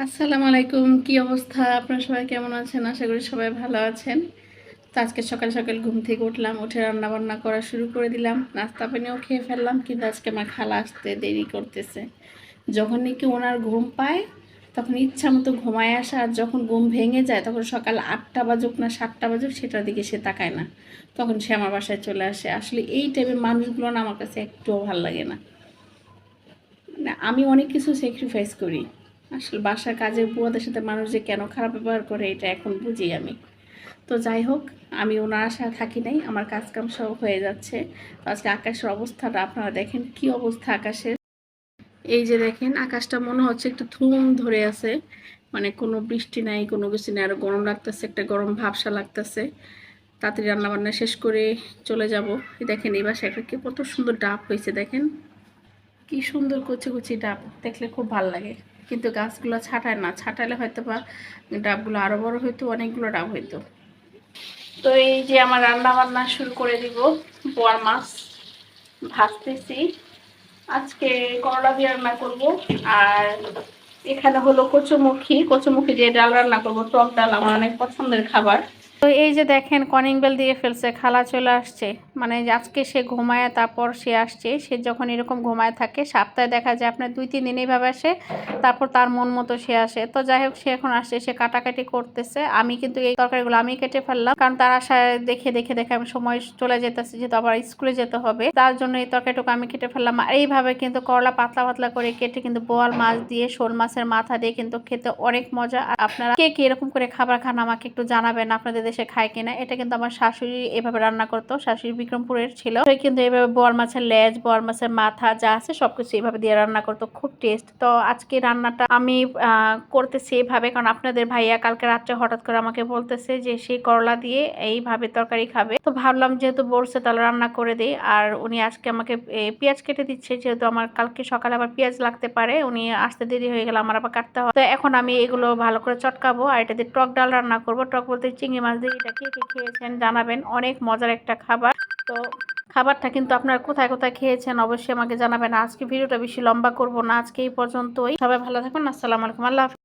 আসসালামু আলাইকুম। কি অবস্থা? আপনারা সবাই কেমন আছেন? আশা করি সবাই ভালো আছেন। তো আজকে সকাল সকাল ঘুম থেকে উঠলাম, উঠে রান্না বান্না করা শুরু করে দিলাম, নাস্তা পানিও খেয়ে ফেললাম। কিন্তু আজকে আমার খালা আসতে দেরি করতেছে। যখন নাকি ওনার ঘুম পায় তখন ইচ্ছা মতো ঘুমায় আসে, আর যখন ঘুম ভেঙে যায় তখন সকাল 8টা বাজুক না 7টা বাজুক সেটার দিকে সে তাকায় না, তখন সে আমার বাসায় চলে আসে। আসলে এই টাইপের মানুষগুলো না আমার কাছে একটুও ভালো লাগে না। মানে আমি অনেক কিছু স্যাক্রিফাইস করি, আসলে বাসার কাজের বুয়াদের সাথে মানুষ যে কেন খারাপ ব্যবহার করে এটা এখন বুঝি আমি। তো যাই হোক, আমি ওনার আশায় থাকি নাই, আমার কাজ কাম সব হয়ে যাচ্ছে। তো আজকে আকাশের অবস্থাটা আপনারা দেখেন, কি অবস্থা আকাশের। এই যে দেখেন, আকাশটা মনে হচ্ছে একটু থুম ধরে আছে, মানে কোনো বৃষ্টি নাই, কোনো কিছু নেই, আরো গরম লাগতেছে, একটা গরম ভাবসা লাগতেছে। তাড়াতাড়ি রান্না বান্না শেষ করে চলে যাব। দেখেন এই বাসায় একটা কি কত সুন্দর ডাব হয়েছে, দেখেন কি সুন্দর কচি কচি ডাব, দেখলে খুব ভালো লাগে। কিন্তু গাছগুলো ছাঁটায় না, ছাঁটালে হয়তো বা ডাবগুলো আরো বড় হইতো, অনেকগুলো ডাব হইতো। তো এই যে আমার রান্না বান্না শুরু করে দিব। বোয়াল মাছ ভাজতেছি, আজকে করলা দিয়ে রান্না করব। আর এখানে হলো কচুমুখী, কচুমুখী দিয়ে ডাল রান্না করব, টক ডাল আমার অনেক পছন্দের খাবার। তো এই যে দেখেন, কলিং বেল দিয়ে ফেলছে, খালা চলে আসছে। মানে আজকে সে ঘুমায় তারপর সে আসছে। সে যখন এরকম ঘুমায় থাকে, সপ্তাহে দেখা যায় আপনার 2-3 দিন এইভাবে আসে, তারপর তার মন মতো সে আসে। তো যাই হোক, সে এখন আসছে, সে কাটাকাটি করতেছে। আমি কিন্তু এই তরকারিগুলো আমি কেটে ফেললাম, কারণ তার আশায় দেখে দেখে দেখে আমি সময় চলে যেতেছে, যেহেতু আবার স্কুলে যেতে হবে, তার জন্য এই তরকারিটুকু আমি কেটে ফেললাম। আর এইভাবে কিন্তু করলা পাতলা পাতলা করে কেটে কিন্তু বোয়াল মাছ দিয়ে, শোল মাছের মাথা দিয়ে কিন্তু খেতে অনেক মজা। আর আপনারা কে কি এরকম করে খাবার খান আমাকে একটু জানাবেন, আপনাদের দেশে খায় কিনা। এটা কিন্তু আমার শাশুড়ি এভাবে রান্না করতো, শাশুড়ি বিক্রমপুরের ছিল। তো কিন্তু এভাবে বোয়াল মাছের লেজ, বোয়াল মাছের মাথা যা আছে সবকিছু এভাবে দিয়ে রান্না করতো, খুব টেস্ট। তো আজকে রান্নাটা আমি করতেছি এভাবে, কারণ আপনাদের ভাইয়া কালকে রাত্রে হঠাৎ করে আমাকে বলতেছে যে সেই করলা দিয়ে এইভাবে তরকারি খাবে। তো ভাবলাম যেহেতু বলছে তাহলে রান্না করে দিই। আর উনি আজকে আমাকে পেঁয়াজ কেটে দিচ্ছে, যেহেতু আমার কালকে সকালে আবার পেঁয়াজ লাগতে পারে, উনি আসতে দেরি হয়ে গেলে আমার আবার কাটতে হয়। তো এখন আমি এগুলো ভালো করে চটকাবো, আর এটা দিয়ে টক ডাল রান্না করব। টক বলতে চিংড়ি মাছ দিয়ে। এটা কে কে খেয়েছেন জানাবেন, অনেক মজার একটা খাবার। তো খাবারটা কিন্তু আপনারা কোথায় কোথায় খেয়েছেন অবশ্যই আমাকে জানাবেন। আজকে ভিডিওটা বেশি লম্বা করব না, আজকে এই পর্যন্তই। সবাই ভালো থাকুন, আসসালামু আলাইকুম, আল্লাহ হাফেজ।